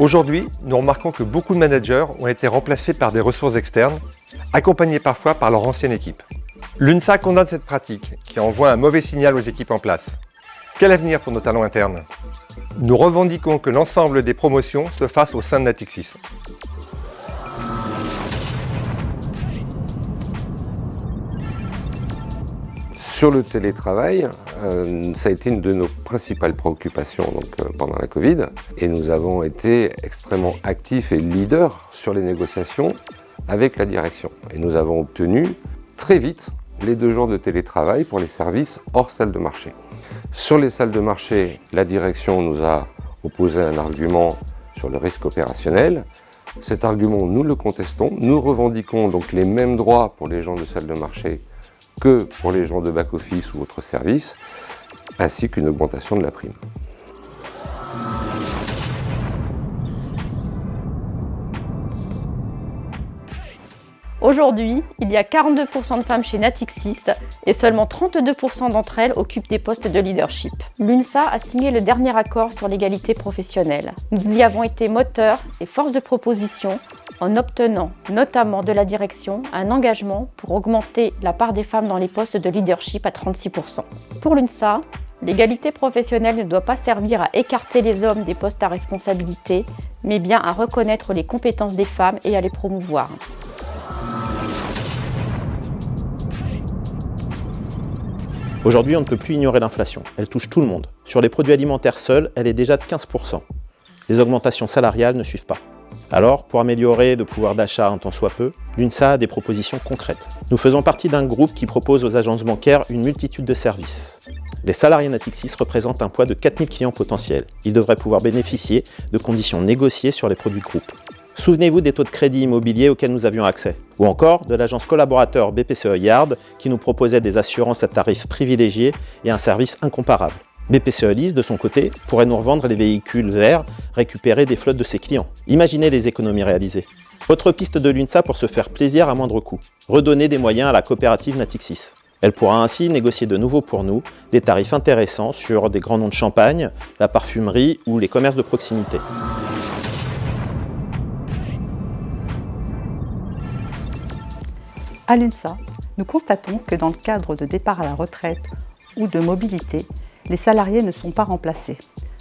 Aujourd'hui, nous remarquons que beaucoup de managers ont été remplacés par des ressources externes, accompagnés parfois par leur ancienne équipe. L'UNSA condamne cette pratique, qui envoie un mauvais signal aux équipes en place. Quel avenir pour nos talents internes? Nous revendiquons que l'ensemble des promotions se fassent au sein de Natixis. Sur le télétravail, ça a été une de nos principales préoccupations pendant la Covid, et nous avons été extrêmement actifs et leaders sur les négociations avec la direction. Et nous avons obtenu très vite les 2 jours de télétravail pour les services hors salle de marché. Sur les salles de marché, la direction nous a opposé un argument sur le risque opérationnel. Cet argument, nous le contestons. Nous revendiquons donc les mêmes droits pour les gens de salle de marché que pour les gens de back-office ou autres services, ainsi qu'une augmentation de la prime. Aujourd'hui, il y a 42% de femmes chez Natixis et seulement 32% d'entre elles occupent des postes de leadership. L'UNSA a signé le dernier accord sur l'égalité professionnelle. Nous y avons été moteur et force de proposition en obtenant notamment de la direction un engagement pour augmenter la part des femmes dans les postes de leadership à 36%. Pour l'UNSA, l'égalité professionnelle ne doit pas servir à écarter les hommes des postes à responsabilité, mais bien à reconnaître les compétences des femmes et à les promouvoir. Aujourd'hui, on ne peut plus ignorer l'inflation. Elle touche tout le monde. Sur les produits alimentaires seuls, elle est déjà de 15%. Les augmentations salariales ne suivent pas. Alors, pour améliorer le pouvoir d'achat un tant soit peu, l'UNSA a des propositions concrètes. Nous faisons partie d'un groupe qui propose aux agences bancaires une multitude de services. Les salariés Natixis représentent un poids de 4000 clients potentiels. Ils devraient pouvoir bénéficier de conditions négociées sur les produits groupe. Souvenez-vous des taux de crédit immobilier auxquels nous avions accès, ou encore de l'agence collaborateur BPCE Yard qui nous proposait des assurances à tarifs privilégiés et un service incomparable. BPCE Lease, de son côté, pourrait nous revendre les véhicules verts récupérés des flottes de ses clients. Imaginez les économies réalisées. Autre piste de l'UNSA pour se faire plaisir à moindre coût, redonner des moyens à la coopérative Natixis. Elle pourra ainsi négocier de nouveau pour nous des tarifs intéressants sur des grands noms de champagne, la parfumerie ou les commerces de proximité. À l'UNSA, nous constatons que dans le cadre de départ à la retraite ou de mobilité, les salariés ne sont pas remplacés,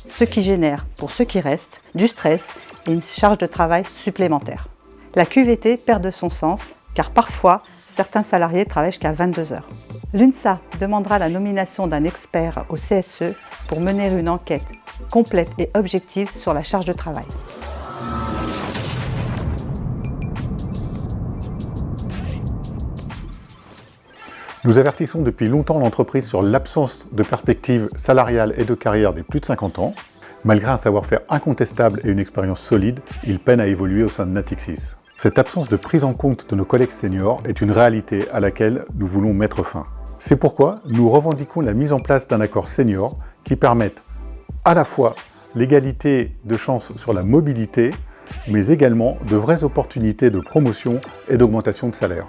ce qui génère, pour ceux qui restent, du stress et une charge de travail supplémentaire. La QVT perd de son sens, car parfois, certains salariés travaillent jusqu'à 22 heures. L'UNSA demandera la nomination d'un expert au CSE pour mener une enquête complète et objective sur la charge de travail. Nous avertissons depuis longtemps l'entreprise sur l'absence de perspective salariale et de carrière des plus de 50 ans. Malgré un savoir-faire incontestable et une expérience solide, ils peinent à évoluer au sein de Natixis. Cette absence de prise en compte de nos collègues seniors est une réalité à laquelle nous voulons mettre fin. C'est pourquoi nous revendiquons la mise en place d'un accord senior qui permette à la fois l'égalité de chances sur la mobilité, mais également de vraies opportunités de promotion et d'augmentation de salaire.